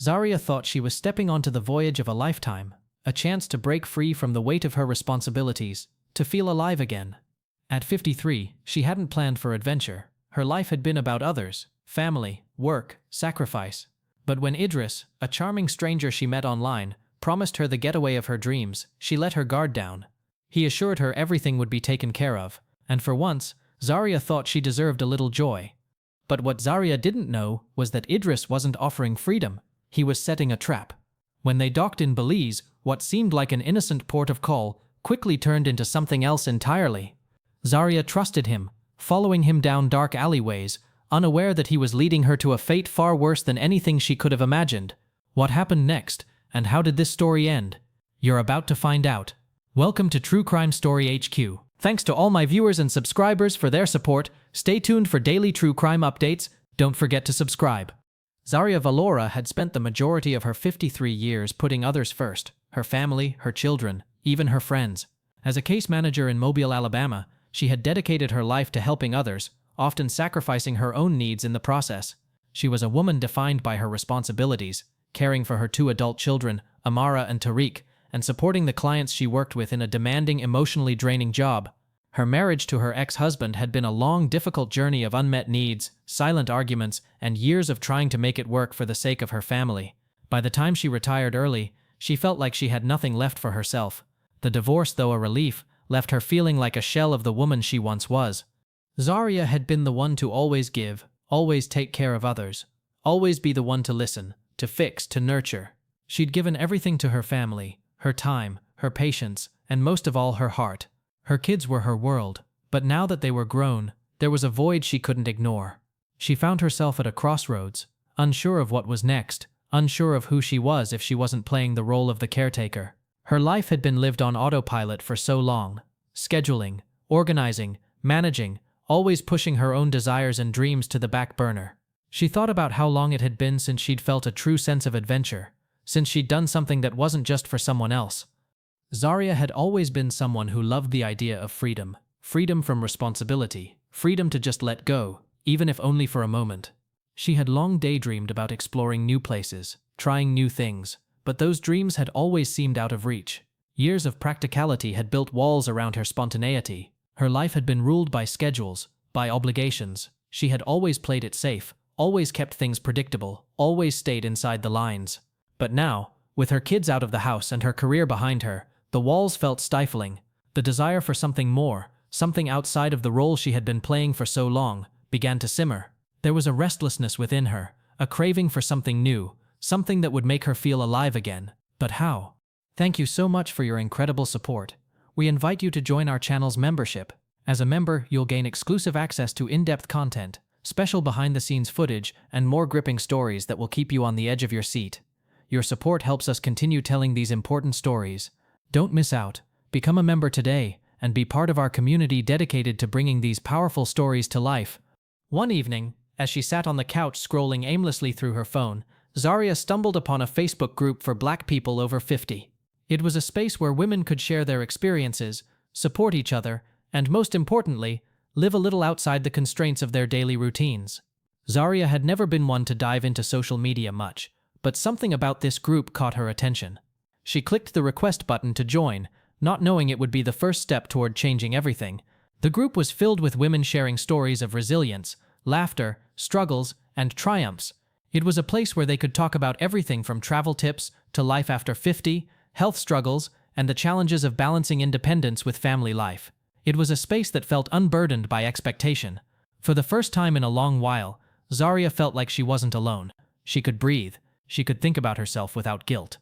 Zarya thought she was stepping onto the voyage of a lifetime, a chance to break free from the weight of her responsibilities, to feel alive again. At 53, she hadn't planned for adventure. Her life had been about others, family, work, sacrifice. But when Idris, a charming stranger she met online, promised her the getaway of her dreams, she let her guard down. He assured her everything would be taken care of, and for once, Zarya thought she deserved a little joy. But what Zarya didn't know was that Idris wasn't offering freedom, he was setting a trap. When they docked in Belize, what seemed like an innocent port of call quickly turned into something else entirely. Zarya trusted him, following him down dark alleyways, unaware that he was leading her to a fate far worse than anything she could have imagined. What happened next, and how did this story end? You're about to find out. Welcome to True Crime Story HQ. Thanks to all my viewers and subscribers for their support. Stay tuned for daily true crime updates. Don't forget to subscribe. Zarya Valora had spent the majority of her 53 years putting others first, her family, her children, even her friends. As a case manager in Mobile, Alabama, she had dedicated her life to helping others, often sacrificing her own needs in the process. She was a woman defined by her responsibilities, caring for her 2 adult children, Amara and Tariq, and supporting the clients she worked with in a demanding, emotionally draining job. Her marriage to her ex-husband had been a long, difficult journey of unmet needs, silent arguments, and years of trying to make it work for the sake of her family. By the time she retired early, she felt like she had nothing left for herself. The divorce, though a relief, left her feeling like a shell of the woman she once was. Zarya had been the one to always give, always take care of others, always be the one to listen, to fix, to nurture. She'd given everything to her family, her time, her patience, and most of all her heart. Her kids were her world, but now that they were grown, there was a void she couldn't ignore. She found herself at a crossroads, unsure of what was next, unsure of who she was if she wasn't playing the role of the caretaker. Her life had been lived on autopilot for so long, scheduling, organizing, managing, always pushing her own desires and dreams to the back burner. She thought about how long it had been since she'd felt a true sense of adventure, since she'd done something that wasn't just for someone else. Zarya had always been someone who loved the idea of freedom, freedom from responsibility, freedom to just let go, even if only for a moment. She had long daydreamed about exploring new places, trying new things, but those dreams had always seemed out of reach. Years of practicality had built walls around her spontaneity. Her life had been ruled by schedules, by obligations. She had always played it safe, always kept things predictable, always stayed inside the lines. But now, with her kids out of the house and her career behind her, the walls felt stifling. The desire for something more, something outside of the role she had been playing for so long, began to simmer. There was a restlessness within her, a craving for something new, something that would make her feel alive again. But how? Thank you so much for your incredible support. We invite you to join our channel's membership. As a member, you'll gain exclusive access to in-depth content, special behind-the-scenes footage, and more gripping stories that will keep you on the edge of your seat. Your support helps us continue telling these important stories. Don't miss out. Become a member today and be part of our community dedicated to bringing these powerful stories to life. One evening, as she sat on the couch scrolling aimlessly through her phone, Zarya stumbled upon a Facebook group for Black people over 50. It was a space where women could share their experiences, support each other, and most importantly, live a little outside the constraints of their daily routines. Zarya had never been one to dive into social media much, but something about this group caught her attention. She clicked the request button to join, not knowing it would be the first step toward changing everything. The group was filled with women sharing stories of resilience, laughter, struggles, and triumphs. It was a place where they could talk about everything from travel tips to life after 50, health struggles, and the challenges of balancing independence with family life. It was a space that felt unburdened by expectation. For the first time in a long while, Zarya felt like she wasn't alone. She could breathe. She could think about herself without guilt.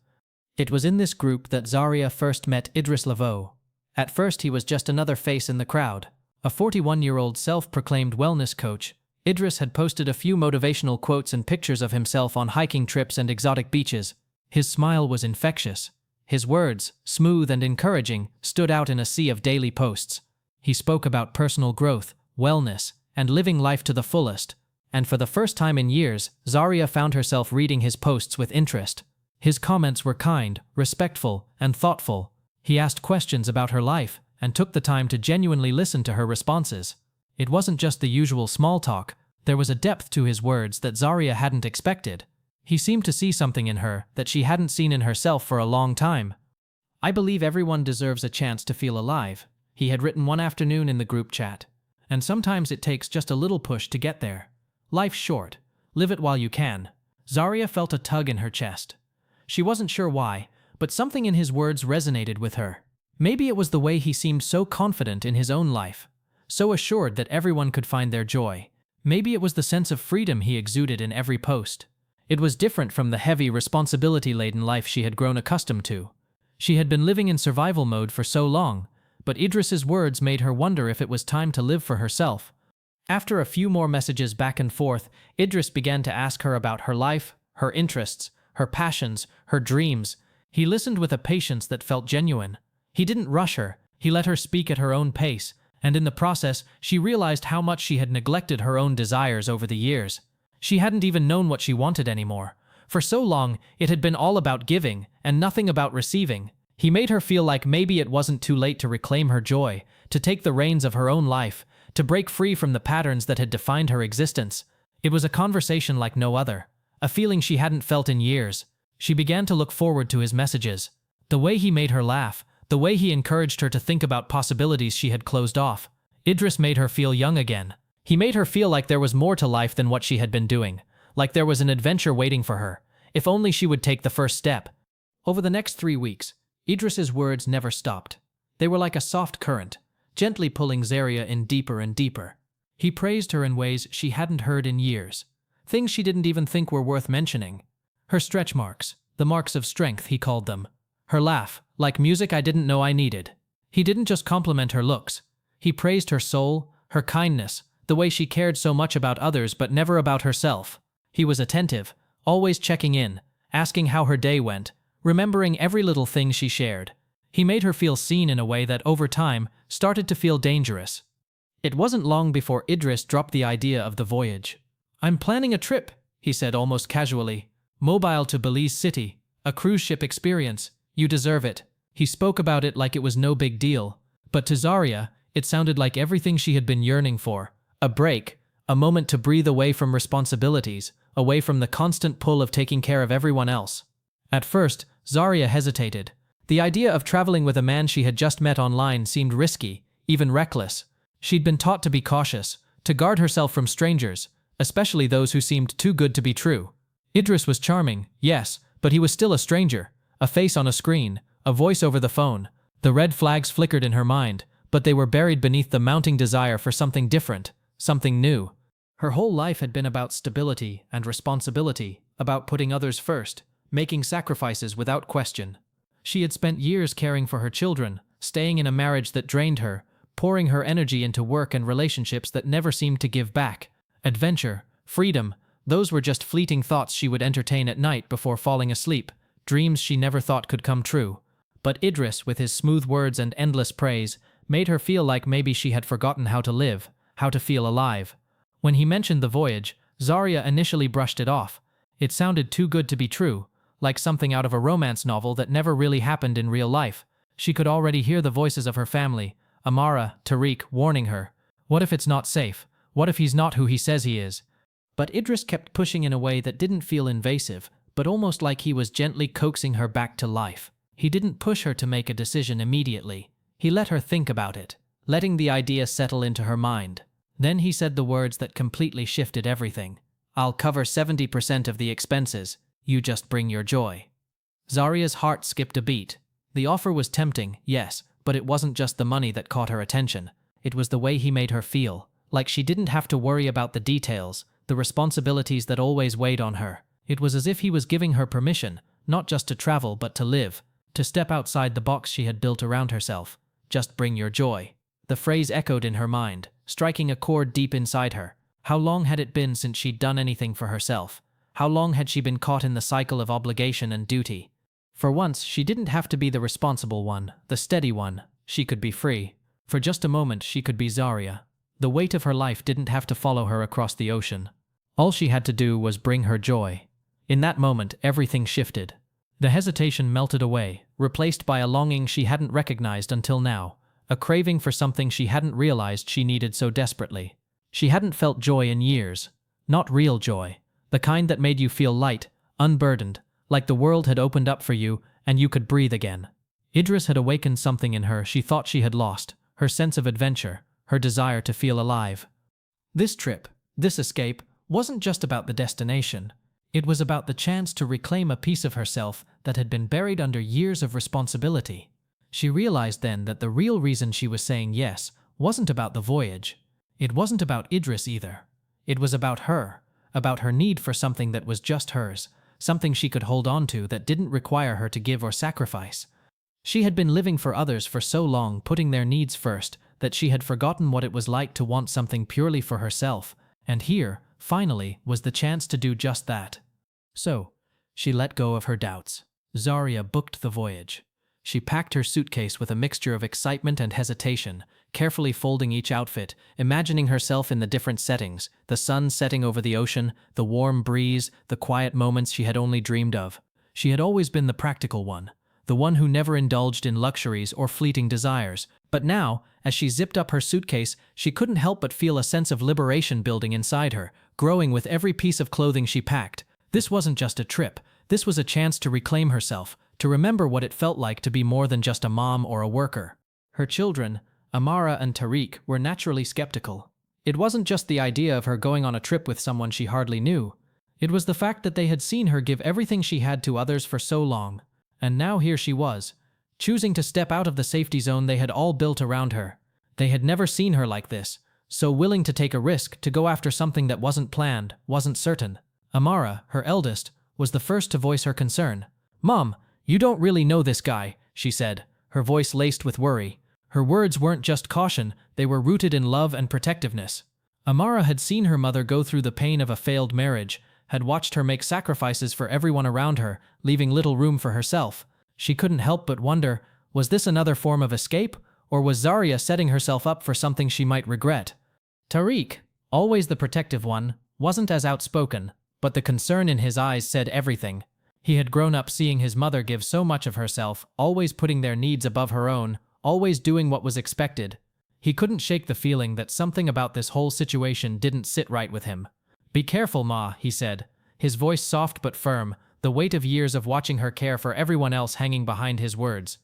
It was in this group that Zarya first met Idris Laveau. At first, he was just another face in the crowd. A 41-year-old self-proclaimed wellness coach, Idris had posted a few motivational quotes and pictures of himself on hiking trips and exotic beaches. His smile was infectious. His words, smooth and encouraging, stood out in a sea of daily posts. He spoke about personal growth, wellness, and living life to the fullest. And for the first time in years, Zarya found herself reading his posts with interest. His comments were kind, respectful, and thoughtful. He asked questions about her life and took the time to genuinely listen to her responses. It wasn't just the usual small talk. There was a depth to his words that Zarya hadn't expected. He seemed to see something in her that she hadn't seen in herself for a long time. "I believe everyone deserves a chance to feel alive," he had written one afternoon in the group chat. "And sometimes it takes just a little push to get there. Life's short. Live it while you can." Zarya felt a tug in her chest. She wasn't sure why, but something in his words resonated with her. Maybe it was the way he seemed so confident in his own life, so assured that everyone could find their joy. Maybe it was the sense of freedom he exuded in every post. It was different from the heavy, responsibility-laden life she had grown accustomed to. She had been living in survival mode for so long, but Idris's words made her wonder if it was time to live for herself. After a few more messages back and forth, Idris began to ask her about her life, her interests, her passions, her dreams. He listened with a patience that felt genuine. He didn't rush her, he let her speak at her own pace, and in the process, she realized how much she had neglected her own desires over the years. She hadn't even known what she wanted anymore. For so long, it had been all about giving, and nothing about receiving. He made her feel like maybe it wasn't too late to reclaim her joy, to take the reins of her own life, to break free from the patterns that had defined her existence. It was a conversation like no other, a feeling she hadn't felt in years. She began to look forward to his messages. The way he made her laugh, the way he encouraged her to think about possibilities she had closed off. Idris made her feel young again. He made her feel like there was more to life than what she had been doing, like there was an adventure waiting for her, if only she would take the first step. Over the next 3 weeks, Idris's words never stopped. They were like a soft current, gently pulling Zarya in deeper and deeper. He praised her in ways she hadn't heard in years, things she didn't even think were worth mentioning. Her stretch marks, the marks of strength, he called them. Her laugh, like music I didn't know I needed. He didn't just compliment her looks. He praised her soul, her kindness, the way she cared so much about others but never about herself. He was attentive, always checking in, asking how her day went, remembering every little thing she shared. He made her feel seen in a way that, over time, started to feel dangerous. It wasn't long before Idris dropped the idea of the voyage. "I'm planning a trip," he said almost casually. "Mobile to Belize City, a cruise ship experience. You deserve it." He spoke about it like it was no big deal, but to Zarya, it sounded like everything she had been yearning for. A break, a moment to breathe away from responsibilities, away from the constant pull of taking care of everyone else. At first, Zarya hesitated. The idea of traveling with a man she had just met online seemed risky, even reckless. She'd been taught to be cautious, to guard herself from strangers, especially those who seemed too good to be true. Idris was charming, yes, but he was still a stranger, a face on a screen, a voice over the phone. The red flags flickered in her mind, but they were buried beneath the mounting desire for something different, something new. Her whole life had been about stability and responsibility, about putting others first, making sacrifices without question. She had spent years caring for her children, staying in a marriage that drained her, pouring her energy into work and relationships that never seemed to give back. Adventure, freedom, those were just fleeting thoughts she would entertain at night before falling asleep, dreams she never thought could come true. But Idris, with his smooth words and endless praise, made her feel like maybe she had forgotten how to live, how to feel alive. When he mentioned the voyage, Zarya initially brushed it off. It sounded too good to be true, like something out of a romance novel that never really happened in real life. She could already hear the voices of her family, Amara, Tariq, warning her. What if it's not safe? What if he's not who he says he is? But Idris kept pushing in a way that didn't feel invasive, but almost like he was gently coaxing her back to life. He didn't push her to make a decision immediately. He let her think about it, letting the idea settle into her mind. Then he said the words that completely shifted everything. "I'll cover 70% of the expenses. You just bring your joy." Zarya's heart skipped a beat. The offer was tempting, yes, but it wasn't just the money that caught her attention. It was the way he made her feel, like she didn't have to worry about the details, the responsibilities that always weighed on her. It was as if he was giving her permission, not just to travel but to live, to step outside the box she had built around herself. Just bring your joy. The phrase echoed in her mind, striking a chord deep inside her. How long had it been since she'd done anything for herself? How long had she been caught in the cycle of obligation and duty? For once, she didn't have to be the responsible one, the steady one. She could be free. For just a moment, she could be Zarya. The weight of her life didn't have to follow her across the ocean. All she had to do was bring her joy. In that moment, everything shifted. The hesitation melted away, replaced by a longing she hadn't recognized until now, a craving for something she hadn't realized she needed so desperately. She hadn't felt joy in years. Not real joy. The kind that made you feel light, unburdened, like the world had opened up for you and you could breathe again. Idris had awakened something in her she thought she had lost, her sense of adventure, her desire to feel alive. This trip, this escape, wasn't just about the destination. It was about the chance to reclaim a piece of herself that had been buried under years of responsibility. She realized then that the real reason she was saying yes wasn't about the voyage. It wasn't about Idris either. It was about her need for something that was just hers, something she could hold on to that didn't require her to give or sacrifice. She had been living for others for so long, putting their needs first, that she had forgotten what it was like to want something purely for herself, and here, finally, was the chance to do just that. So, she let go of her doubts. Zarya booked the voyage. She packed her suitcase with a mixture of excitement and hesitation, carefully folding each outfit, imagining herself in the different settings, the sun setting over the ocean, the warm breeze, the quiet moments she had only dreamed of. She had always been the practical one, the one who never indulged in luxuries or fleeting desires. But now, as she zipped up her suitcase, she couldn't help but feel a sense of liberation building inside her, growing with every piece of clothing she packed. This wasn't just a trip. This was a chance to reclaim herself, to remember what it felt like to be more than just a mom or a worker. Her children, Amara and Tariq, were naturally skeptical. It wasn't just the idea of her going on a trip with someone she hardly knew. It was the fact that they had seen her give everything she had to others for so long. And now here she was, choosing to step out of the safety zone they had all built around her. They had never seen her like this, so willing to take a risk, to go after something that wasn't planned, wasn't certain. Amara, her eldest, was the first to voice her concern. "Mom, you don't really know this guy," she said, her voice laced with worry. Her words weren't just caution, they were rooted in love and protectiveness. Amara had seen her mother go through the pain of a failed marriage, had watched her make sacrifices for everyone around her, leaving little room for herself. She couldn't help but wonder, was this another form of escape, or was Zarya setting herself up for something she might regret? Tariq, always the protective one, wasn't as outspoken, but the concern in his eyes said everything. He had grown up seeing his mother give so much of herself, always putting their needs above her own, always doing what was expected. He couldn't shake the feeling that something about this whole situation didn't sit right with him. "Be careful, Ma," he said, his voice soft but firm, the weight of years of watching her care for everyone else hanging behind his words.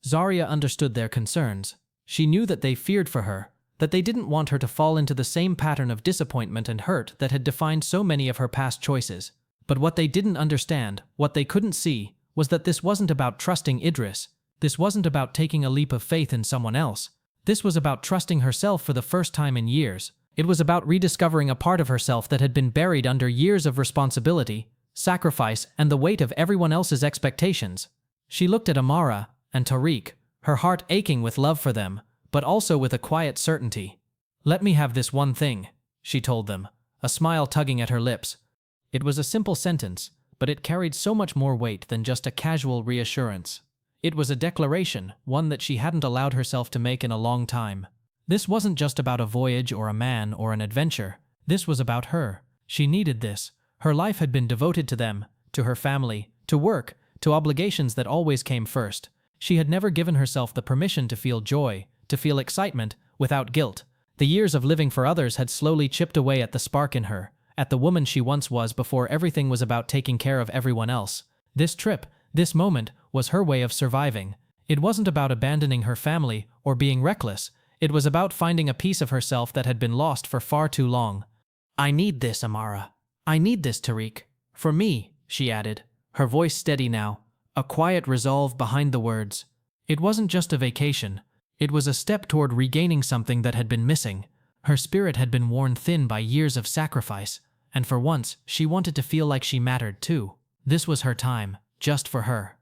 Zarya understood their concerns. She knew that they feared for her, that they didn't want her to fall into the same pattern of disappointment and hurt that had defined so many of her past choices. But what they didn't understand, what they couldn't see, was that this wasn't about trusting Idris. This wasn't about taking a leap of faith in someone else. This was about trusting herself for the first time in years. It was about rediscovering a part of herself that had been buried under years of responsibility, sacrifice, and the weight of everyone else's expectations. She looked at Amara and Tariq, her heart aching with love for them, but also with a quiet certainty. "Let me have this one thing," she told them, a smile tugging at her lips. It was a simple sentence, but it carried so much more weight than just a casual reassurance. It was a declaration, one that she hadn't allowed herself to make in a long time. This wasn't just about a voyage or a man or an adventure. This was about her. She needed this. Her life had been devoted to them, to her family, to work, to obligations that always came first. She had never given herself the permission to feel joy, to feel excitement, without guilt. The years of living for others had slowly chipped away at the spark in her, at the woman she once was before everything was about taking care of everyone else. This trip, this moment, was her way of surviving. It wasn't about abandoning her family or being reckless. It was about finding a piece of herself that had been lost for far too long. "I need this, Amara. I need this, Tariq. For me," she added, her voice steady now, a quiet resolve behind the words. It wasn't just a vacation. It was a step toward regaining something that had been missing. Her spirit had been worn thin by years of sacrifice, and for once, she wanted to feel like she mattered too. This was her time, just for her.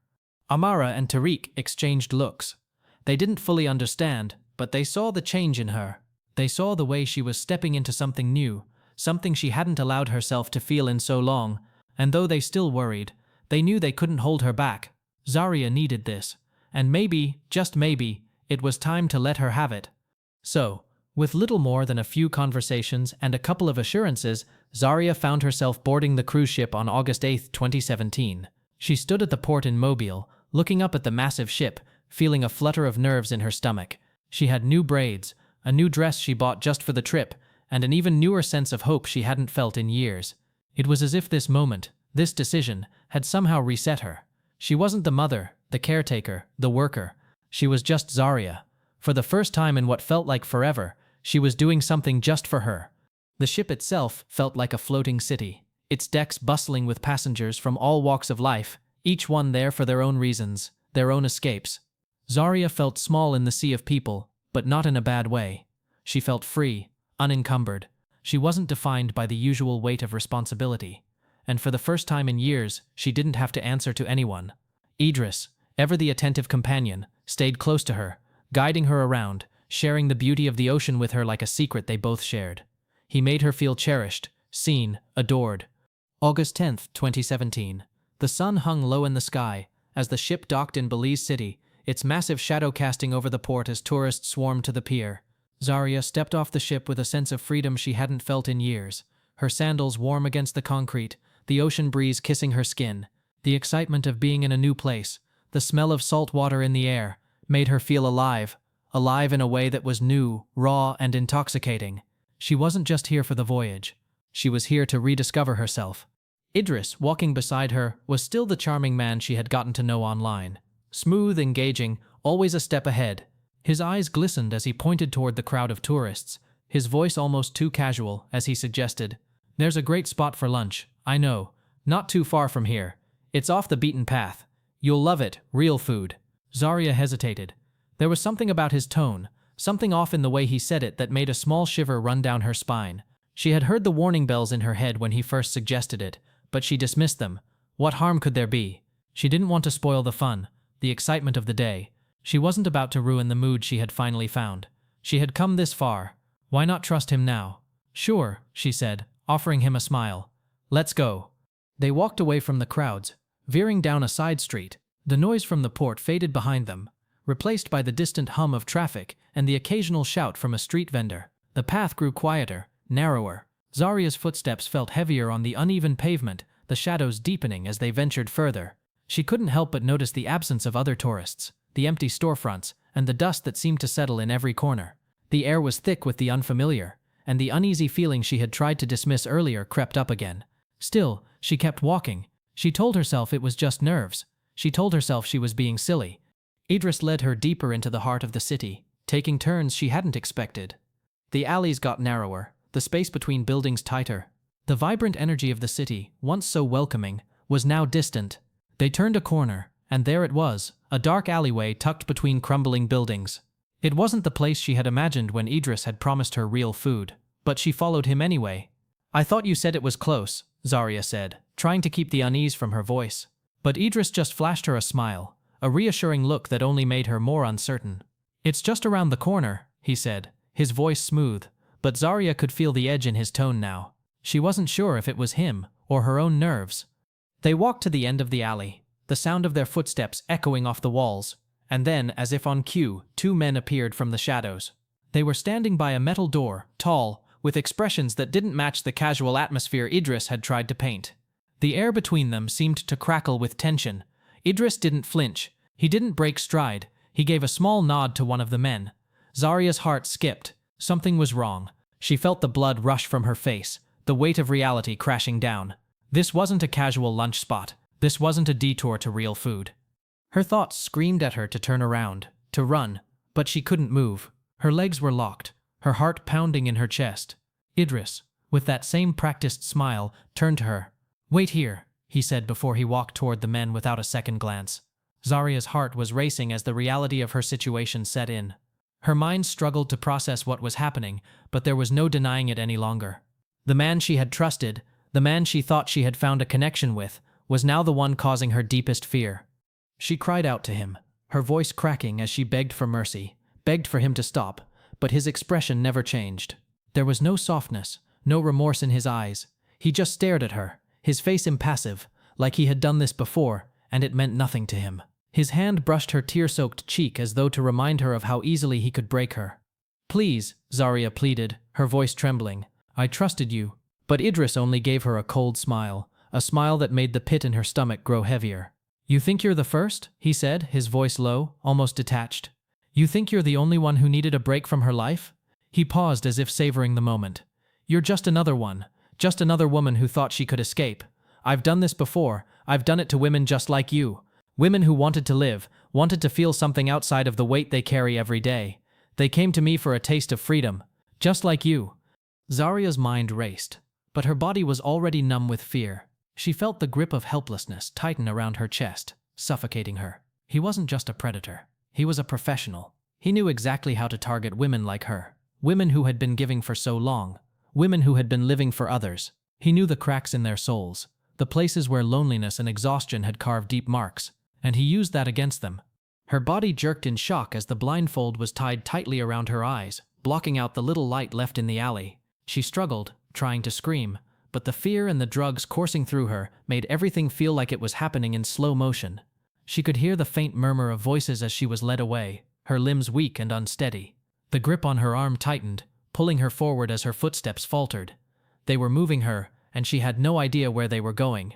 Amara and Tariq exchanged looks. They didn't fully understand, but they saw the change in her. They saw the way she was stepping into something new, something she hadn't allowed herself to feel in so long, and though they still worried, they knew they couldn't hold her back. Zarya needed this, and maybe, just maybe, it was time to let her have it. So, with little more than a few conversations and a couple of assurances, Zarya found herself boarding the cruise ship on August 8, 2017. She stood at the port in Mobile, looking up at the massive ship, feeling a flutter of nerves in her stomach. She had new braids, a new dress she bought just for the trip, and an even newer sense of hope she hadn't felt in years. It was as if this moment, This decision had somehow reset her. She wasn't the mother, the caretaker, the worker. She was just Zarya. For the first time in what felt like forever, she was doing something just for her. The ship itself felt like a floating city, its decks bustling with passengers from all walks of life, each one there for their own reasons, their own escapes. Zarya felt small in the sea of people, but not in a bad way. She felt free, unencumbered. She wasn't defined by the usual weight of responsibility. And for the first time in years, she didn't have to answer to anyone. Idris, ever the attentive companion, stayed close to her, guiding her around, sharing the beauty of the ocean with her like a secret they both shared. He made her feel cherished, seen, adored. August 10th, 2017. The sun hung low in the sky as the ship docked in Belize City, its massive shadow casting over the port as tourists swarmed to the pier. Zarya stepped off the ship with a sense of freedom she hadn't felt in years. Her sandals warm against the concrete, the ocean breeze kissing her skin. The excitement of being in a new place, the smell of salt water in the air, made her feel alive in a way that was new, raw, and intoxicating. She wasn't just here for the voyage. She was here to rediscover herself. Idris, walking beside her, was still the charming man she had gotten to know online. Smooth, engaging, always a step ahead. His eyes glistened as he pointed toward the crowd of tourists, his voice almost too casual as he suggested, "There's a great spot for lunch, I know. Not too far from here. It's off the beaten path. You'll love it, real food." Zarya hesitated. There was something about his tone, something off in the way he said it that made a small shiver run down her spine. She had heard the warning bells in her head when he first suggested it, but she dismissed them. What harm could there be? She didn't want to spoil the fun, the excitement of the day. She wasn't about to ruin the mood she had finally found. She had come this far. Why not trust him now? "Sure," she said, offering him a smile. "Let's go." They walked away from the crowds, veering down a side street. The noise from the port faded behind them, replaced by the distant hum of traffic and the occasional shout from a street vendor. The path grew quieter, narrower. Zarya's footsteps felt heavier on the uneven pavement, the shadows deepening as they ventured further. She couldn't help but notice the absence of other tourists, the empty storefronts, and the dust that seemed to settle in every corner. The air was thick with the unfamiliar, and the uneasy feeling she had tried to dismiss earlier crept up again. Still, she kept walking. She told herself it was just nerves. She told herself she was being silly. Idris led her deeper into the heart of the city, taking turns she hadn't expected. The alleys got narrower, the space between buildings tighter. The vibrant energy of the city, once so welcoming, was now distant. They turned a corner, and there it was, a dark alleyway tucked between crumbling buildings. It wasn't the place she had imagined when Idris had promised her real food, but she followed him anyway. "I thought you said it was close," Zarya said, trying to keep the unease from her voice. But Idris just flashed her a smile, a reassuring look that only made her more uncertain. "It's just around the corner," he said, his voice smooth, but Zarya could feel the edge in his tone now. She wasn't sure if it was him or her own nerves. They walked to the end of the alley, the sound of their footsteps echoing off the walls, and then, as if on cue, two men appeared from the shadows. They were standing by a metal door, tall, with expressions that didn't match the casual atmosphere Idris had tried to paint. The air between them seemed to crackle with tension. Idris didn't flinch. He didn't break stride. He gave a small nod to one of the men. Zarya's heart skipped. Something was wrong. She felt the blood rush from her face, the weight of reality crashing down. This wasn't a casual lunch spot. This wasn't a detour to real food. Her thoughts screamed at her to turn around, to run, but she couldn't move. Her legs were locked, her heart pounding in her chest. Idris, with that same practiced smile, turned to her. "Wait here," he said before he walked toward the men without a second glance. Zarya's heart was racing as the reality of her situation set in. Her mind struggled to process what was happening, but there was no denying it any longer. The man she had trusted, the man she thought she had found a connection with, was now the one causing her deepest fear. She cried out to him, her voice cracking as she begged for mercy, begged for him to stop, but his expression never changed. There was no softness, no remorse in his eyes. He just stared at her, his face impassive, like he had done this before, and it meant nothing to him. His hand brushed her tear-soaked cheek as though to remind her of how easily he could break her. "Please," Zarya pleaded, her voice trembling. "I trusted you." But Idris only gave her a cold smile, a smile that made the pit in her stomach grow heavier. "You think you're the first?" he said, his voice low, almost detached. "You think you're the only one who needed a break from her life?" He paused as if savoring the moment. "You're just another one, just another woman who thought she could escape. I've done this before. I've done it to women just like you. Women who wanted to live, wanted to feel something outside of the weight they carry every day. They came to me for a taste of freedom, just like you." Zarya's mind raced, but her body was already numb with fear. She felt the grip of helplessness tighten around her chest, suffocating her. He wasn't just a predator. He was a professional. He knew exactly how to target women like her. Women who had been giving for so long. Women who had been living for others. He knew the cracks in their souls, the places where loneliness and exhaustion had carved deep marks, and he used that against them. Her body jerked in shock as the blindfold was tied tightly around her eyes, blocking out the little light left in the alley. She struggled, trying to scream, but the fear and the drugs coursing through her made everything feel like it was happening in slow motion. She could hear the faint murmur of voices as she was led away, her limbs weak and unsteady. The grip on her arm tightened, pulling her forward as her footsteps faltered. They were moving her, and she had no idea where they were going.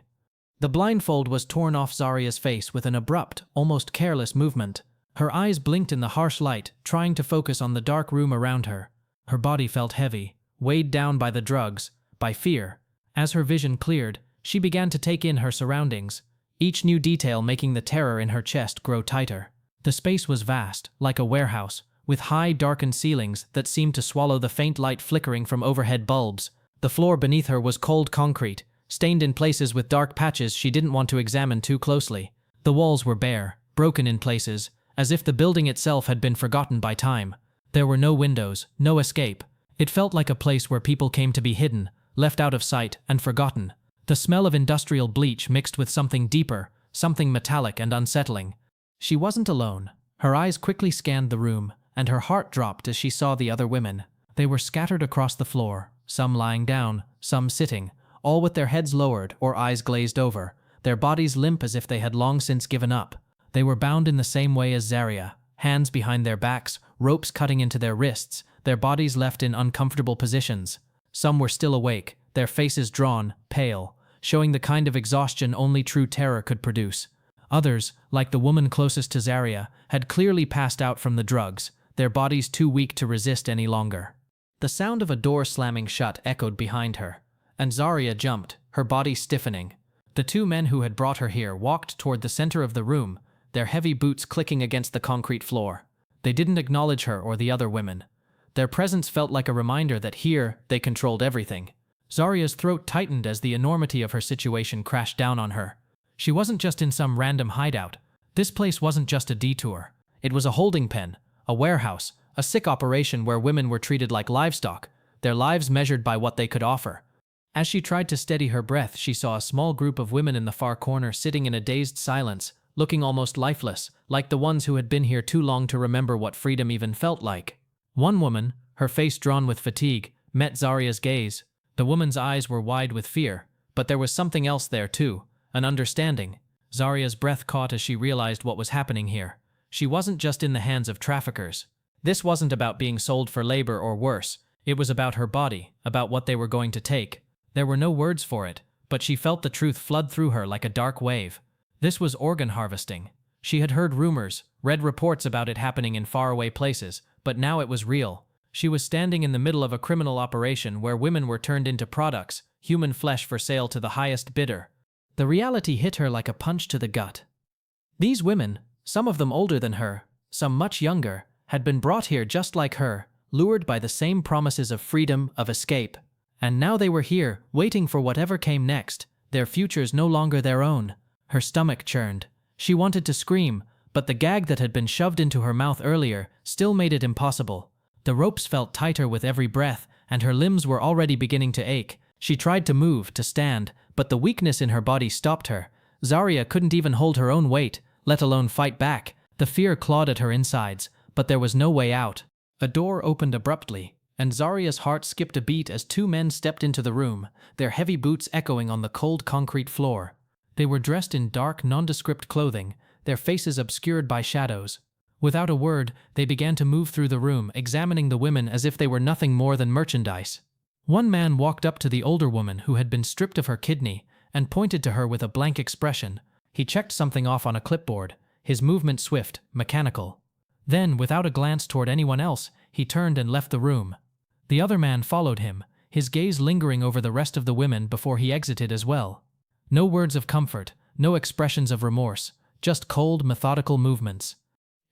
The blindfold was torn off Zarya's face with an abrupt, almost careless movement. Her eyes blinked in the harsh light, trying to focus on the dark room around her. Her body felt heavy, weighed down by the drugs, by fear. As her vision cleared, she began to take in her surroundings, each new detail making the terror in her chest grow tighter. The space was vast, like a warehouse, with high, darkened ceilings that seemed to swallow the faint light flickering from overhead bulbs. The floor beneath her was cold concrete, stained in places with dark patches she didn't want to examine too closely. The walls were bare, broken in places, as if the building itself had been forgotten by time. There were no windows, no escape. It felt like a place where people came to be hidden, left out of sight and forgotten. The smell of industrial bleach mixed with something deeper, something metallic and unsettling. She wasn't alone. Her eyes quickly scanned the room, and her heart dropped as she saw the other women. They were scattered across the floor, some lying down, some sitting, all with their heads lowered or eyes glazed over, their bodies limp as if they had long since given up. They were bound in the same way as Zarya, hands behind their backs, ropes cutting into their wrists, their bodies left in uncomfortable positions. Some were still awake, their faces drawn, pale, showing the kind of exhaustion only true terror could produce. Others, like the woman closest to Zarya, had clearly passed out from the drugs, their bodies too weak to resist any longer. The sound of a door slamming shut echoed behind her, and Zarya jumped, her body stiffening. The two men who had brought her here walked toward the center of the room, their heavy boots clicking against the concrete floor. They didn't acknowledge her or the other women. Their presence felt like a reminder that here they controlled everything. Zarya's throat tightened as the enormity of her situation crashed down on her. She wasn't just in some random hideout. This place wasn't just a detour. It was a holding pen, a warehouse, a sick operation where women were treated like livestock, their lives measured by what they could offer. As she tried to steady her breath, she saw a small group of women in the far corner sitting in a dazed silence, looking almost lifeless, like the ones who had been here too long to remember what freedom even felt like. One woman, her face drawn with fatigue, met Zarya's gaze. The woman's eyes were wide with fear, but there was something else there too, an understanding. Zarya's breath caught as she realized what was happening here. She wasn't just in the hands of traffickers. This wasn't about being sold for labor or worse. It was about her body, about what they were going to take. There were no words for it, but she felt the truth flood through her like a dark wave. This was organ harvesting. She had heard rumors, read reports about it happening in faraway places, but now it was real. She was standing in the middle of a criminal operation where women were turned into products, human flesh for sale to the highest bidder. The reality hit her like a punch to the gut. These women, some of them older than her, some much younger, had been brought here just like her, lured by the same promises of freedom, of escape. And now they were here, waiting for whatever came next, their futures no longer their own. Her stomach churned. She wanted to scream, but the gag that had been shoved into her mouth earlier still made it impossible. The ropes felt tighter with every breath, and her limbs were already beginning to ache. She tried to move, to stand, but the weakness in her body stopped her. Zarya couldn't even hold her own weight, let alone fight back. The fear clawed at her insides, but there was no way out. A door opened abruptly, and Zarya's heart skipped a beat as two men stepped into the room, their heavy boots echoing on the cold concrete floor. They were dressed in dark, nondescript clothing, their faces obscured by shadows. Without a word, they began to move through the room, examining the women as if they were nothing more than merchandise. One man walked up to the older woman who had been stripped of her kidney and pointed to her with a blank expression. He checked something off on a clipboard, his movement swift, mechanical. Then, without a glance toward anyone else, he turned and left the room. The other man followed him, his gaze lingering over the rest of the women before he exited as well. No words of comfort, no expressions of remorse, just cold, methodical movements.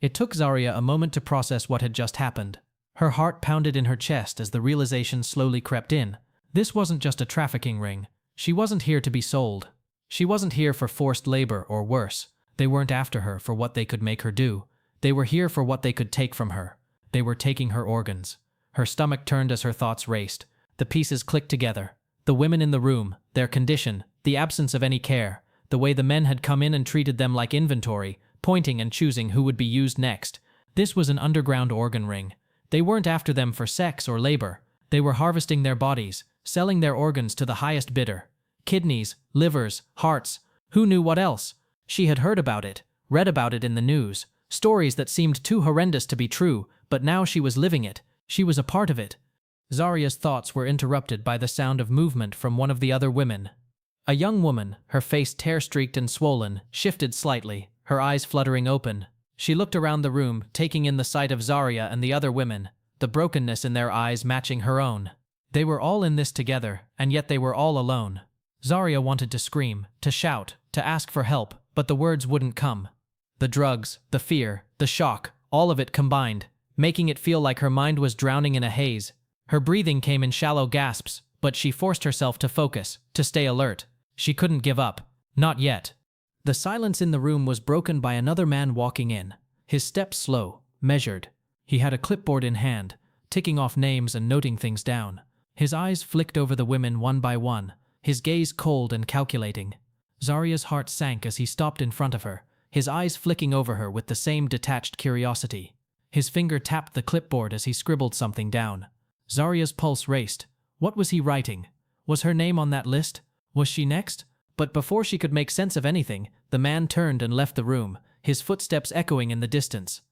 It took Zarya a moment to process what had just happened. Her heart pounded in her chest as the realization slowly crept in. This wasn't just a trafficking ring. She wasn't here to be sold. She wasn't here for forced labor or worse. They weren't after her for what they could make her do. They were here for what they could take from her. They were taking her organs. Her stomach turned as her thoughts raced. The pieces clicked together. The women in the room, their condition, the absence of any care, the way the men had come in and treated them like inventory, pointing and choosing who would be used next. This was an underground organ ring. They weren't after them for sex or labor. They were harvesting their bodies, selling their organs to the highest bidder. Kidneys, livers, hearts, who knew what else? She had heard about it, read about it in the news, stories that seemed too horrendous to be true, but now she was living it. She was a part of it. Zarya's thoughts were interrupted by the sound of movement from one of the other women. A young woman, her face tear-streaked and swollen, shifted slightly, her eyes fluttering open. She looked around the room, taking in the sight of Zarya and the other women, the brokenness in their eyes matching her own. They were all in this together, and yet they were all alone. Zarya wanted to scream, to shout, to ask for help, but the words wouldn't come. The drugs, the fear, the shock, all of it combined, making it feel like her mind was drowning in a haze. Her breathing came in shallow gasps, but she forced herself to focus, to stay alert. She couldn't give up. Not yet. The silence in the room was broken by another man walking in. His steps slow, measured. He had a clipboard in hand, ticking off names and noting things down. His eyes flicked over the women one by one, his gaze cold and calculating. Zarya's heart sank as he stopped in front of her, his eyes flicking over her with the same detached curiosity. His finger tapped the clipboard as he scribbled something down. Zarya's pulse raced. What was he writing? Was her name on that list? Was she next? But before she could make sense of anything, the man turned and left the room, his footsteps echoing in the distance.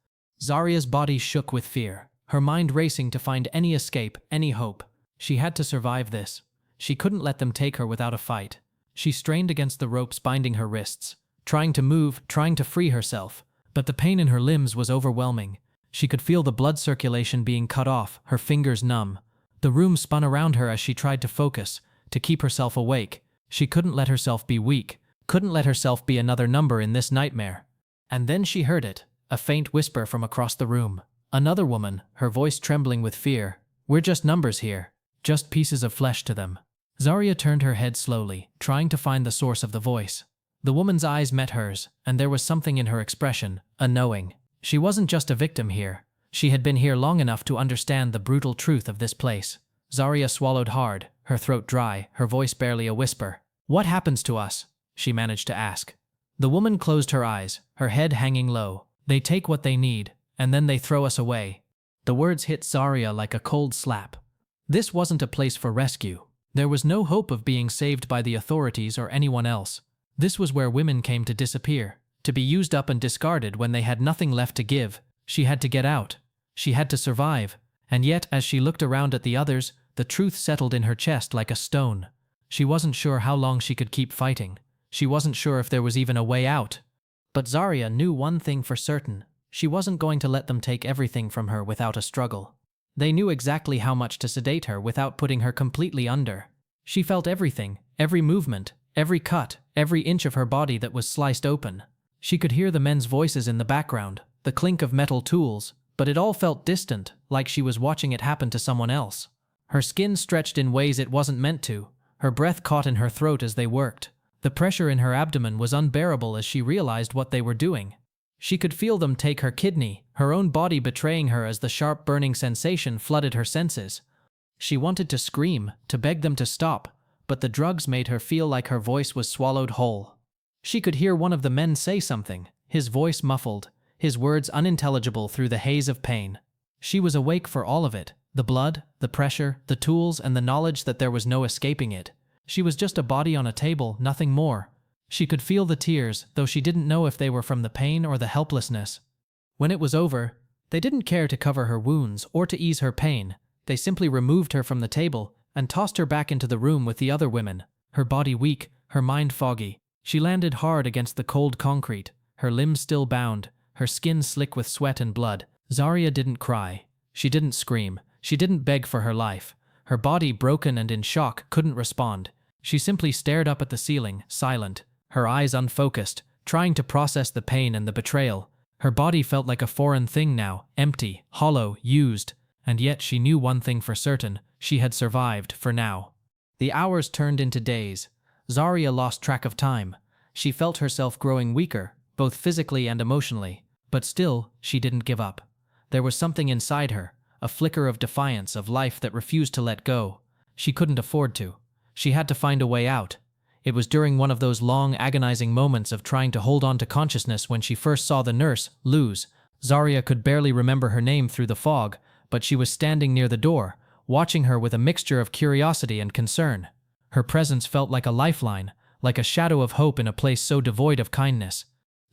Zarya's body shook with fear, her mind racing to find any escape, any hope. She had to survive this. She couldn't let them take her without a fight. She strained against the ropes binding her wrists, trying to move, trying to free herself, but the pain in her limbs was overwhelming. She could feel the blood circulation being cut off, her fingers numb. The room spun around her as she tried to focus, to keep herself awake. She couldn't let herself be weak, couldn't let herself be another number in this nightmare. And then she heard it, a faint whisper from across the room. Another woman, her voice trembling with fear. "We're just numbers here, just pieces of flesh to them." Zarya turned her head slowly, trying to find the source of the voice. The woman's eyes met hers, and there was something in her expression, a knowing. She wasn't just a victim here. She had been here long enough to understand the brutal truth of this place. Zarya swallowed hard, her throat dry, her voice barely a whisper. "What happens to us?" she managed to ask. The woman closed her eyes, her head hanging low. "They take what they need, and then they throw us away." The words hit Zarya like a cold slap. This wasn't a place for rescue. There was no hope of being saved by the authorities or anyone else. This was where women came to disappear, to be used up and discarded when they had nothing left to give. She had to get out. She had to survive. And yet, as she looked around at the others, the truth settled in her chest like a stone. She wasn't sure how long she could keep fighting. She wasn't sure if there was even a way out. But Zarya knew one thing for certain. She wasn't going to let them take everything from her without a struggle. They knew exactly how much to sedate her without putting her completely under. She felt everything, every movement, every cut, every inch of her body that was sliced open. She could hear the men's voices in the background, the clink of metal tools, but it all felt distant, like she was watching it happen to someone else. Her skin stretched in ways it wasn't meant to. Her breath caught in her throat as they worked. The pressure in her abdomen was unbearable as she realized what they were doing. She could feel them take her kidney, her own body betraying her as the sharp burning sensation flooded her senses. She wanted to scream, to beg them to stop, but the drugs made her feel like her voice was swallowed whole. She could hear one of the men say something, his voice muffled, his words unintelligible through the haze of pain. She was awake for all of it, the blood, the pressure, the tools, and the knowledge that there was no escaping it. She was just a body on a table, nothing more. She could feel the tears, though she didn't know if they were from the pain or the helplessness. When it was over, they didn't care to cover her wounds or to ease her pain. They simply removed her from the table and tossed her back into the room with the other women, her body weak, her mind foggy. She landed hard against the cold concrete, her limbs still bound, her skin slick with sweat and blood. Zarya didn't cry. She didn't scream. She didn't beg for her life. Her body, broken and in shock, couldn't respond. She simply stared up at the ceiling, silent, her eyes unfocused, trying to process the pain and the betrayal. Her body felt like a foreign thing now, empty, hollow, used, and yet she knew one thing for certain: she had survived, for now. The hours turned into days. Zarya lost track of time. She felt herself growing weaker, both physically and emotionally, but still, she didn't give up. There was something inside her, a flicker of defiance, of life that refused to let go. She couldn't afford to. She had to find a way out. It was during one of those long, agonizing moments of trying to hold on to consciousness when she first saw the nurse, Luz. Zarya could barely remember her name through the fog, but she was standing near the door, watching her with a mixture of curiosity and concern. Her presence felt like a lifeline, like a shadow of hope in a place so devoid of kindness.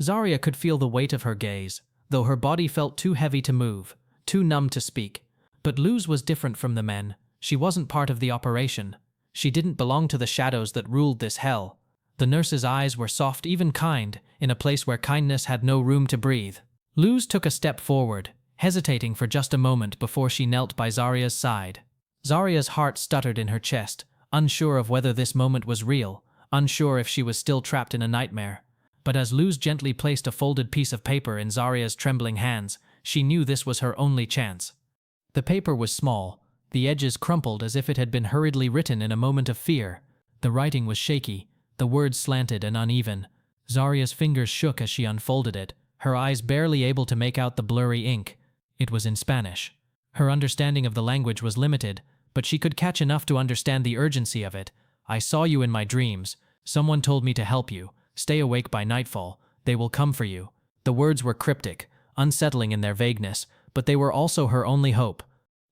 Zarya could feel the weight of her gaze, though her body felt too heavy to move, too numb to speak. But Luz was different from the men. She wasn't part of the operation. She didn't belong to the shadows that ruled this hell. The nurse's eyes were soft, even kind, in a place where kindness had no room to breathe. Luz took a step forward, hesitating for just a moment before she knelt by Zarya's side. Zarya's heart stuttered in her chest, unsure of whether this moment was real, unsure if she was still trapped in a nightmare. But as Luz gently placed a folded piece of paper in Zarya's trembling hands, she knew this was her only chance. The paper was small, the edges crumpled as if it had been hurriedly written in a moment of fear. The writing was shaky, the words slanted and uneven. Zarya's fingers shook as she unfolded it, her eyes barely able to make out the blurry ink. It was in Spanish. Her understanding of the language was limited, but she could catch enough to understand the urgency of it. "I saw you in my dreams. Someone told me to help you. Stay awake by nightfall. They will come for you." The words were cryptic, unsettling in their vagueness, but they were also her only hope.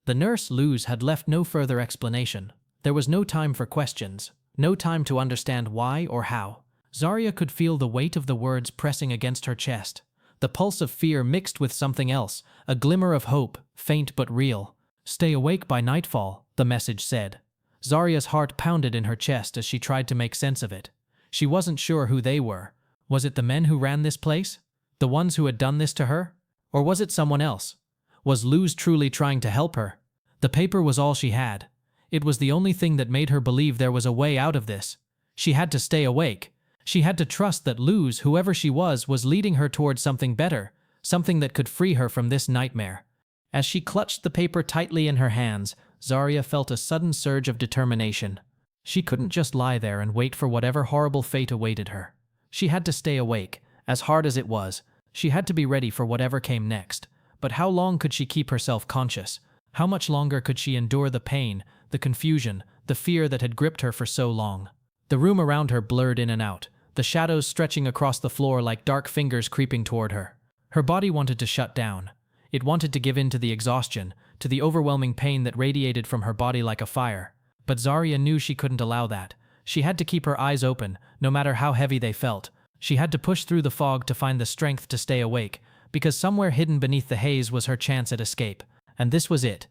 The nurse, Luz, had left no further explanation. There was no time for questions, no time to understand why or how. Zarya could feel the weight of the words pressing against her chest. The pulse of fear mixed with something else, a glimmer of hope, faint but real. "Stay awake by nightfall," the message said. Zarya's heart pounded in her chest as she tried to make sense of it. She wasn't sure who they were. Was it the men who ran this place? The ones who had done this to her? Or was it someone else? Was Luz truly trying to help her? The paper was all she had. It was the only thing that made her believe there was a way out of this. She had to stay awake. She had to trust that Luz, whoever she was leading her towards something better, something that could free her from this nightmare. As she clutched the paper tightly in her hands, Zarya felt a sudden surge of determination. She couldn't just lie there and wait for whatever horrible fate awaited her. She had to stay awake, as hard as it was. She had to be ready for whatever came next. But how long could she keep herself conscious? How much longer could she endure the pain, the confusion, the fear that had gripped her for so long? The room around her blurred in and out, the shadows stretching across the floor like dark fingers creeping toward her. Her body wanted to shut down. It wanted to give in to the exhaustion, to the overwhelming pain that radiated from her body like a fire. But Zarya knew she couldn't allow that. She had to keep her eyes open, no matter how heavy they felt. She had to push through the fog to find the strength to stay awake, because somewhere hidden beneath the haze was her chance at escape. And this was it.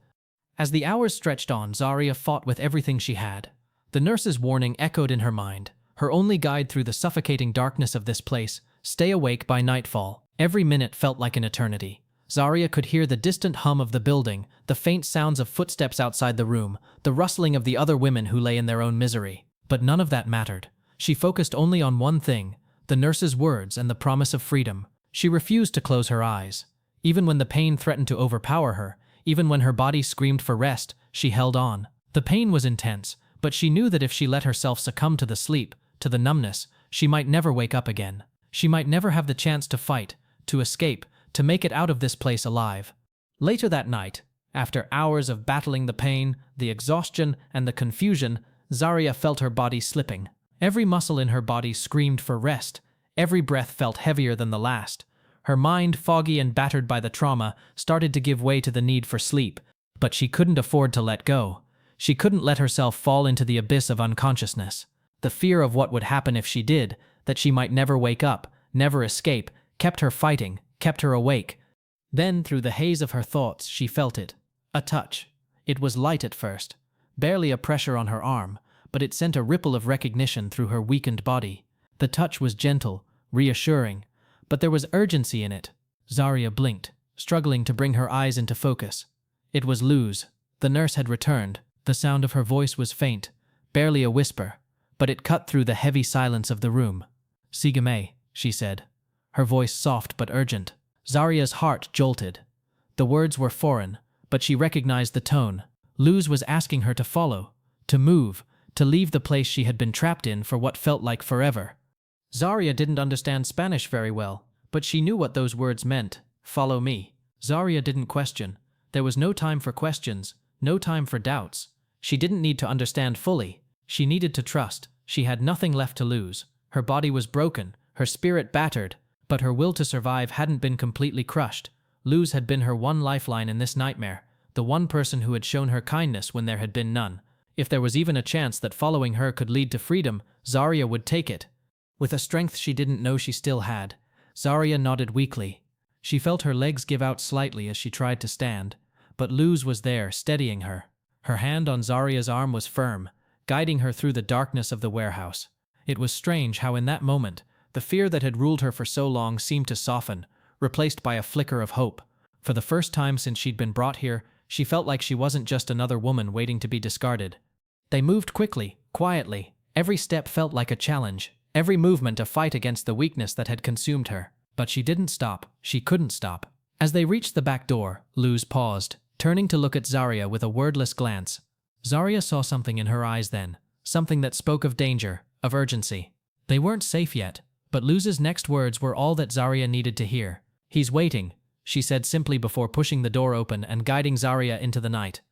As the hours stretched on, Zarya fought with everything she had. The nurse's warning echoed in her mind, her only guide through the suffocating darkness of this place: stay awake by nightfall. Every minute felt like an eternity. Zarya could hear the distant hum of the building, the faint sounds of footsteps outside the room, the rustling of the other women who lay in their own misery. But none of that mattered. She focused only on one thing: the nurse's words and the promise of freedom. She refused to close her eyes. Even when the pain threatened to overpower her, even when her body screamed for rest, she held on. The pain was intense, but she knew that if she let herself succumb to the sleep, to the numbness, she might never wake up again. She might never have the chance to fight, to escape, to make it out of this place alive. Later that night, after hours of battling the pain, the exhaustion, and the confusion, Zarya felt her body slipping. Every muscle in her body screamed for rest. Every breath felt heavier than the last. Her mind, foggy and battered by the trauma, started to give way to the need for sleep. But she couldn't afford to let go. She couldn't let herself fall into the abyss of unconsciousness. The fear of what would happen if she did, that she might never wake up, never escape, kept her fighting, kept her awake. Then, through the haze of her thoughts, she felt it. A touch. It was light at first, barely a pressure on her arm, but it sent a ripple of recognition through her weakened body. The touch was gentle, reassuring, but there was urgency in it. Zarya blinked, struggling to bring her eyes into focus. It was Luz. The nurse had returned. The sound of her voice was faint, barely a whisper, but it cut through the heavy silence of the room. "Sigame," she said, her voice soft but urgent. Zarya's heart jolted. The words were foreign, but she recognized the tone. Luz was asking her to follow, to move, to leave the place she had been trapped in for what felt like forever. Zarya didn't understand Spanish very well, but she knew what those words meant. "Follow me." Zarya didn't question. There was no time for questions, no time for doubts. She didn't need to understand fully. She needed to trust. She had nothing left to lose. Her body was broken, her spirit battered, but her will to survive hadn't been completely crushed. Luz had been her one lifeline in this nightmare, the one person who had shown her kindness when there had been none. If there was even a chance that following her could lead to freedom, Zarya would take it. With a strength she didn't know she still had, Zarya nodded weakly. She felt her legs give out slightly as she tried to stand, but Luz was there, steadying her. Her hand on Zarya's arm was firm, guiding her through the darkness of the warehouse. It was strange how in that moment, the fear that had ruled her for so long seemed to soften, replaced by a flicker of hope. For the first time since she'd been brought here, she felt like she wasn't just another woman waiting to be discarded. They moved quickly, quietly. Every step felt like a challenge, every movement a fight against the weakness that had consumed her. But she didn't stop. She couldn't stop. As they reached the back door, Luz paused, turning to look at Zarya with a wordless glance. Zarya saw something in her eyes then, something that spoke of danger, of urgency. They weren't safe yet, but Luz's next words were all that Zarya needed to hear. "He's waiting," she said simply before pushing the door open and guiding Zarya into the night.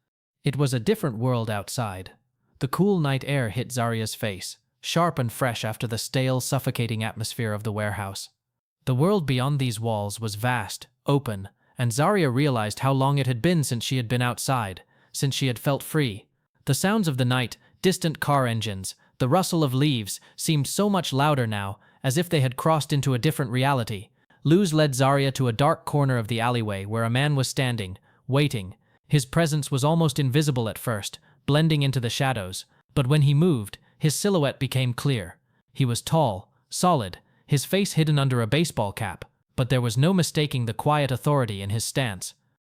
It was a different world outside. The cool night air hit Zarya's face, sharp and fresh after the stale, suffocating atmosphere of the warehouse. The world beyond these walls was vast, open, and Zarya realized how long it had been since she had been outside, since she had felt free. The sounds of the night, distant car engines, the rustle of leaves, seemed so much louder now, as if they had crossed into a different reality. Luz led Zarya to a dark corner of the alleyway where a man was standing, waiting. His presence was almost invisible at first, blending into the shadows, but when he moved, his silhouette became clear. He was tall, solid, his face hidden under a baseball cap, but there was no mistaking the quiet authority in his stance.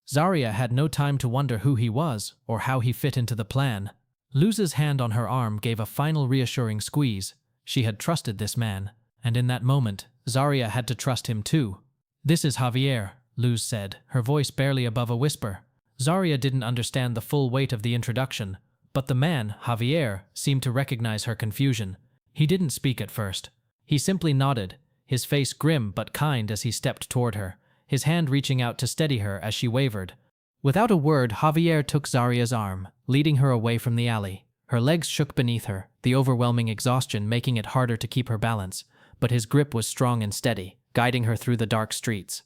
Zarya had no time to wonder who he was or how he fit into the plan. Luz's hand on her arm gave a final reassuring squeeze. She had trusted this man, and in that moment, Zarya had to trust him too. "This is Javier," Luz said, her voice barely above a whisper. Zarya didn't understand the full weight of the introduction, but the man, Javier, seemed to recognize her confusion. He didn't speak at first. He simply nodded, his face grim but kind as he stepped toward her, his hand reaching out to steady her as she wavered. Without a word, Javier took Zarya's arm, leading her away from the alley. Her legs shook beneath her, the overwhelming exhaustion making it harder to keep her balance, but his grip was strong and steady, guiding her through the dark streets.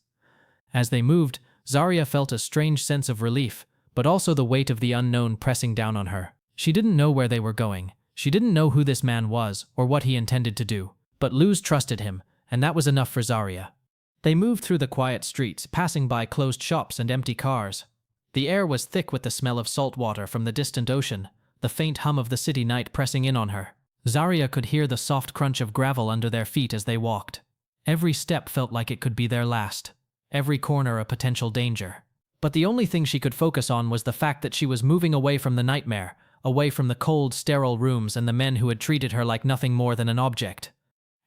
As they moved, Zarya felt a strange sense of relief, but also the weight of the unknown pressing down on her. She didn't know where they were going. She didn't know who this man was or what he intended to do, but Luz trusted him, and that was enough for Zarya. They moved through the quiet streets, passing by closed shops and empty cars. The air was thick with the smell of salt water from the distant ocean, the faint hum of the city night pressing in on her. Zarya could hear the soft crunch of gravel under their feet as they walked. Every step felt like it could be their last, every corner a potential danger. But the only thing she could focus on was the fact that she was moving away from the nightmare, away from the cold, sterile rooms and the men who had treated her like nothing more than an object.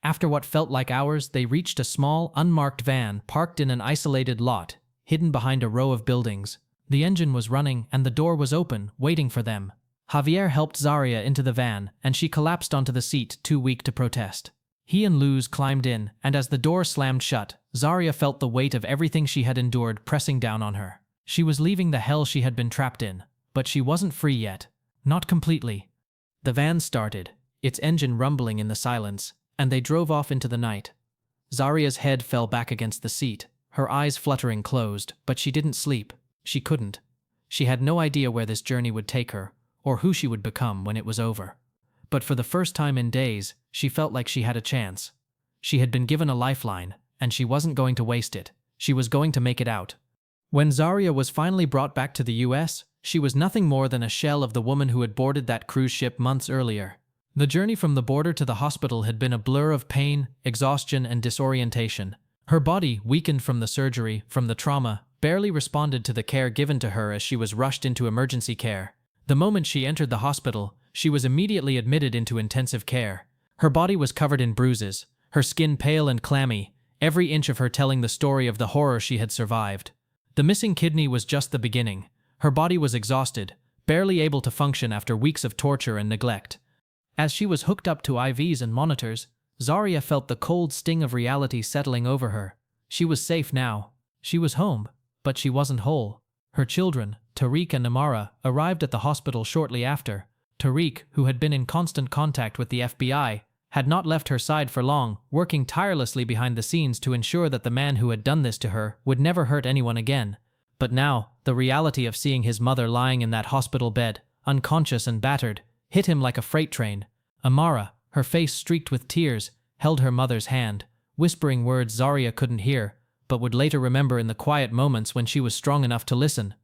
After what felt like hours, they reached a small, unmarked van parked in an isolated lot, hidden behind a row of buildings. The engine was running and the door was open, waiting for them. Javier helped Zarya into the van, and she collapsed onto the seat, too weak to protest. He and Luz climbed in, and as the door slammed shut, Zarya felt the weight of everything she had endured pressing down on her. She was leaving the hell she had been trapped in, but she wasn't free yet. Not completely. The van started, its engine rumbling in the silence, and they drove off into the night. Zarya's head fell back against the seat, her eyes fluttering closed, but she didn't sleep. She couldn't. She had no idea where this journey would take her, or who she would become when it was over. But for the first time in days, she felt like she had a chance. She had been given a lifeline, and she wasn't going to waste it. She was going to make it out. When Zarya was finally brought back to the US, she was nothing more than a shell of the woman who had boarded that cruise ship months earlier. The journey from the border to the hospital had been a blur of pain, exhaustion, and disorientation. Her body, weakened from the surgery, from the trauma, barely responded to the care given to her as she was rushed into emergency care. The moment she entered the hospital, she was immediately admitted into intensive care. Her body was covered in bruises, her skin pale and clammy, every inch of her telling the story of the horror she had survived. The missing kidney was just the beginning. Her body was exhausted, barely able to function after weeks of torture and neglect. As she was hooked up to IVs and monitors, Zarya felt the cold sting of reality settling over her. She was safe now. She was home, but she wasn't whole. Her children, Tariq and Amara, arrived at the hospital shortly after. Tariq, who had been in constant contact with the FBI, had not left her side for long, working tirelessly behind the scenes to ensure that the man who had done this to her would never hurt anyone again. But now, the reality of seeing his mother lying in that hospital bed, unconscious and battered, hit him like a freight train. Amara, her face streaked with tears, held her mother's hand, whispering words Zarya couldn't hear, but would later remember in the quiet moments when she was strong enough to listen.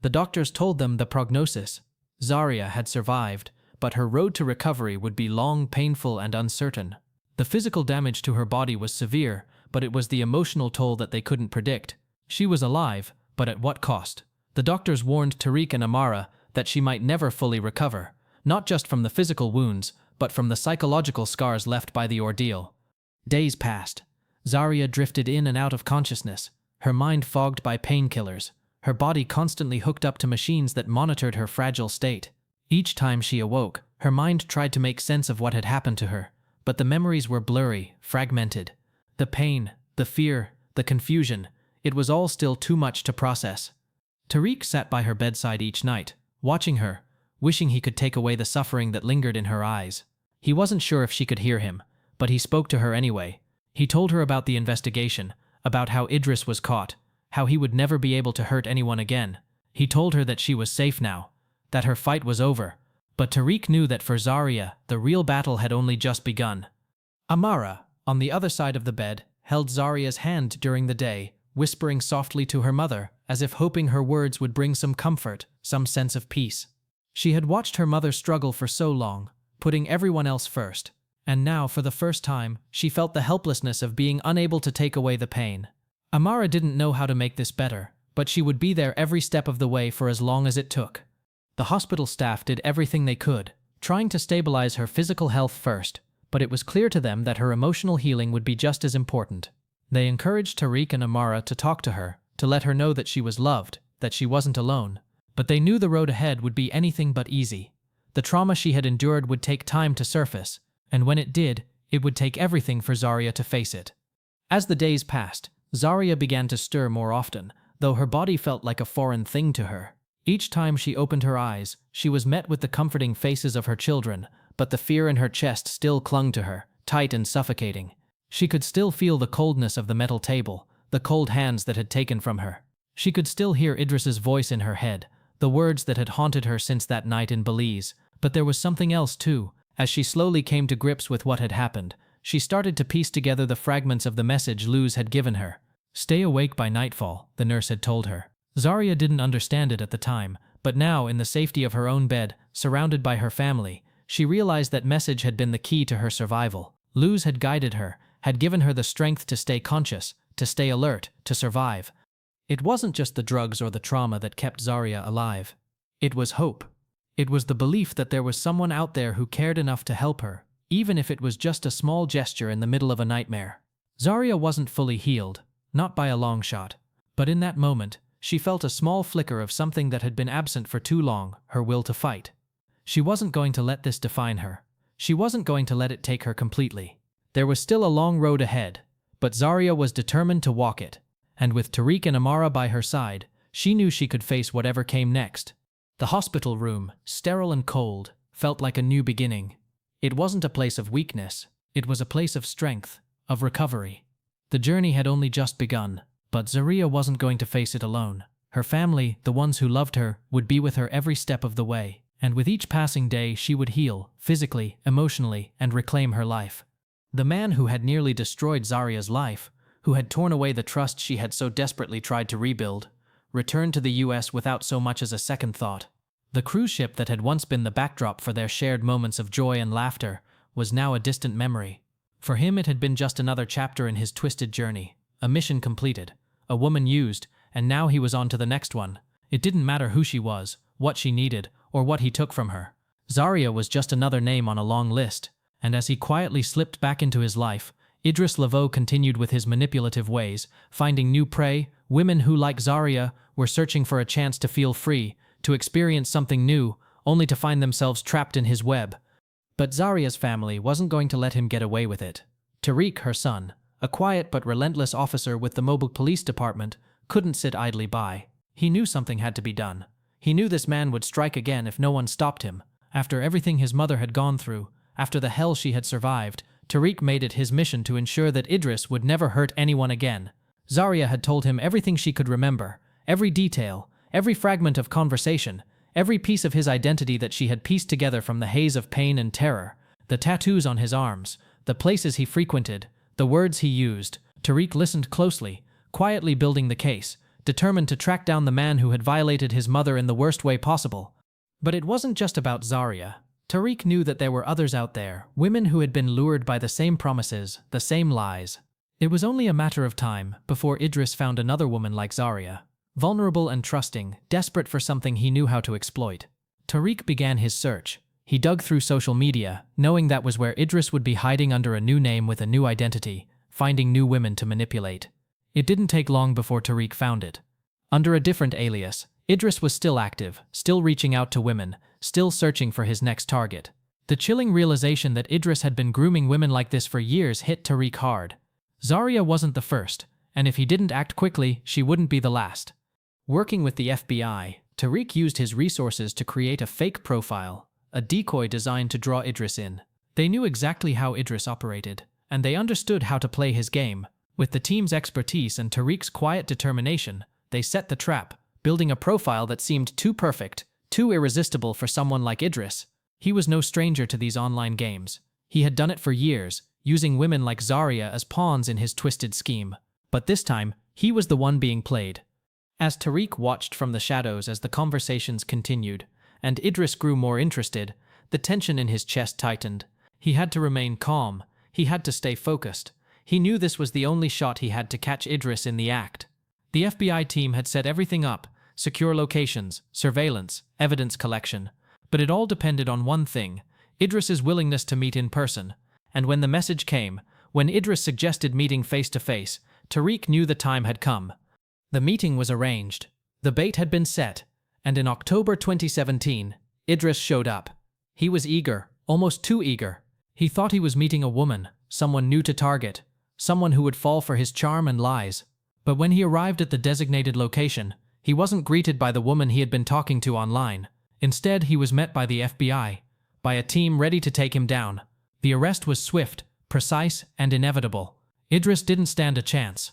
The doctors told them the prognosis. Zarya had survived, but her road to recovery would be long, painful, and uncertain. The physical damage to her body was severe, but it was the emotional toll that they couldn't predict. She was alive, but at what cost? The doctors warned Tariq and Amara that she might never fully recover, not just from the physical wounds, but from the psychological scars left by the ordeal. Days passed. Zarya drifted in and out of consciousness, her mind fogged by painkillers, her body constantly hooked up to machines that monitored her fragile state. Each time she awoke, her mind tried to make sense of what had happened to her, but the memories were blurry, fragmented. The pain, the fear, the confusion, it was all still too much to process. Tariq sat by her bedside each night, watching her, wishing he could take away the suffering that lingered in her eyes. He wasn't sure if she could hear him, but he spoke to her anyway. He told her about the investigation, about how Idris was caught, how he would never be able to hurt anyone again. He told her that she was safe now, that her fight was over. But Tariq knew that for Zarya, the real battle had only just begun. Amara, on the other side of the bed, held Zarya's hand during the day, whispering softly to her mother, as if hoping her words would bring some comfort, some sense of peace. She had watched her mother struggle for so long, putting everyone else first, and now, for the first time, she felt the helplessness of being unable to take away the pain. Amara didn't know how to make this better, but she would be there every step of the way for as long as it took. The hospital staff did everything they could, trying to stabilize her physical health first, but it was clear to them that her emotional healing would be just as important. They encouraged Tariq and Amara to talk to her, to let her know that she was loved, that she wasn't alone. But they knew the road ahead would be anything but easy. The trauma she had endured would take time to surface, and when it did, it would take everything for Zarya to face it. As the days passed, Zarya began to stir more often, though her body felt like a foreign thing to her. Each time she opened her eyes, she was met with the comforting faces of her children, but the fear in her chest still clung to her, tight and suffocating. She could still feel the coldness of the metal table, the cold hands that had taken from her. She could still hear Idris's voice in her head, the words that had haunted her since that night in Belize. But there was something else too. As she slowly came to grips with what had happened, she started to piece together the fragments of the message Luz had given her. "Stay awake by nightfall," the nurse had told her. Zarya didn't understand it at the time, but now, in the safety of her own bed, surrounded by her family, she realized that message had been the key to her survival. Luz had guided her, had given her the strength to stay conscious, to stay alert, to survive. It wasn't just the drugs or the trauma that kept Zarya alive. It was hope. It was the belief that there was someone out there who cared enough to help her, even if it was just a small gesture in the middle of a nightmare. Zarya wasn't fully healed, not by a long shot. But in that moment, she felt a small flicker of something that had been absent for too long, her will to fight. She wasn't going to let this define her. She wasn't going to let it take her completely. There was still a long road ahead, but Zarya was determined to walk it. And with Tariq and Amara by her side, she knew she could face whatever came next. The hospital room, sterile and cold, felt like a new beginning. It wasn't a place of weakness. It was a place of strength, of recovery. The journey had only just begun, but Zarya wasn't going to face it alone. Her family, the ones who loved her, would be with her every step of the way, and with each passing day she would heal, physically, emotionally, and reclaim her life. The man who had nearly destroyed Zarya's life, who had torn away the trust she had so desperately tried to rebuild, returned to the US without so much as a second thought. The cruise ship that had once been the backdrop for their shared moments of joy and laughter was now a distant memory. For him it had been just another chapter in his twisted journey, a mission completed, a woman used, and now he was on to the next one. It didn't matter who she was, what she needed, or what he took from her. Zaria was just another name on a long list, and as he quietly slipped back into his life, Idris Laveau continued with his manipulative ways, finding new prey. Women who, like Zaria, were searching for a chance to feel free, to experience something new, only to find themselves trapped in his web. But Zaria's family wasn't going to let him get away with it. Tariq, her son, a quiet but relentless officer with the mobile police department, couldn't sit idly by. He knew something had to be done. He knew this man would strike again if no one stopped him. After everything his mother had gone through, after the hell she had survived, Tariq made it his mission to ensure that Idris would never hurt anyone again. Zaria had told him everything she could remember, every detail, every fragment of conversation, every piece of his identity that she had pieced together from the haze of pain and terror, the tattoos on his arms, the places he frequented, the words he used. Tariq listened closely, quietly building the case, determined to track down the man who had violated his mother in the worst way possible. But it wasn't just about Zaria. Tariq knew that there were others out there, women who had been lured by the same promises, the same lies. It was only a matter of time before Idris found another woman like Zaria, vulnerable and trusting, desperate for something he knew how to exploit. Tariq began his search. He dug through social media, knowing that was where Idris would be hiding under a new name with a new identity, finding new women to manipulate. It didn't take long before Tariq found it. Under a different alias, Idris was still active, still reaching out to women, still searching for his next target. The chilling realization that Idris had been grooming women like this for years hit Tariq hard. Zaria wasn't the first, and if he didn't act quickly, she wouldn't be the last. Working with the FBI, Tariq used his resources to create a fake profile, a decoy designed to draw Idris in. They knew exactly how Idris operated, and they understood how to play his game. With the team's expertise and Tariq's quiet determination, they set the trap, building a profile that seemed too perfect, too irresistible for someone like Idris. He was no stranger to these online games. He had done it for years, using women like Zaria as pawns in his twisted scheme. But this time, he was the one being played. As Tariq watched from the shadows as the conversations continued, and Idris grew more interested, the tension in his chest tightened. He had to remain calm. He had to stay focused. He knew this was the only shot he had to catch Idris in the act. The FBI team had set everything up: secure locations, surveillance, evidence collection. But it all depended on one thing: Idris's willingness to meet in person. And when the message came, when Idris suggested meeting face-to-face, Tariq knew the time had come. The meeting was arranged. The bait had been set. And in October 2017, Idris showed up. He was eager, almost too eager. He thought he was meeting a woman, someone new to target, someone who would fall for his charm and lies. But when he arrived at the designated location, he wasn't greeted by the woman he had been talking to online. Instead, he was met by the FBI, by a team ready to take him down. The arrest was swift, precise, and inevitable. Idris didn't stand a chance.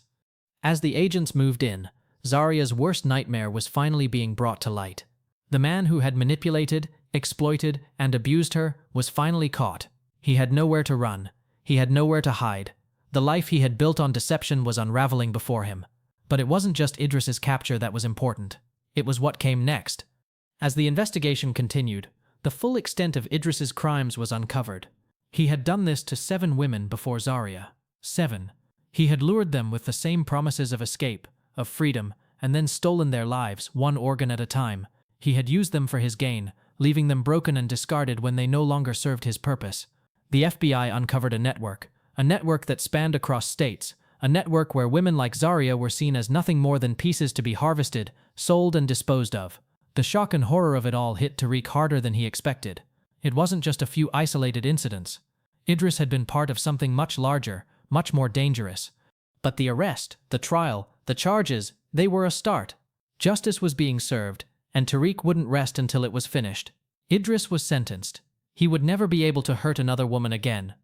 As the agents moved in, Zaria's worst nightmare was finally being brought to light. The man who had manipulated, exploited, and abused her was finally caught. He had nowhere to run. He had nowhere to hide. The life he had built on deception was unraveling before him. But it wasn't just Idris's capture that was important. It was what came next. As the investigation continued, the full extent of Idris's crimes was uncovered. He had done this to 7 women before Zaria. 7. He had lured them with the same promises of escape, of freedom, and then stolen their lives, one organ at a time. He had used them for his gain, leaving them broken and discarded when they no longer served his purpose. The FBI uncovered a network that spanned across states, a network where women like Zaria were seen as nothing more than pieces to be harvested, sold, and disposed of. The shock and horror of it all hit Tariq harder than he expected. It wasn't just a few isolated incidents. Idris had been part of something much larger, much more dangerous. But the arrest, the trial, the charges, they were a start. Justice was being served, and Tariq wouldn't rest until it was finished. Idris was sentenced. He would never be able to hurt another woman again,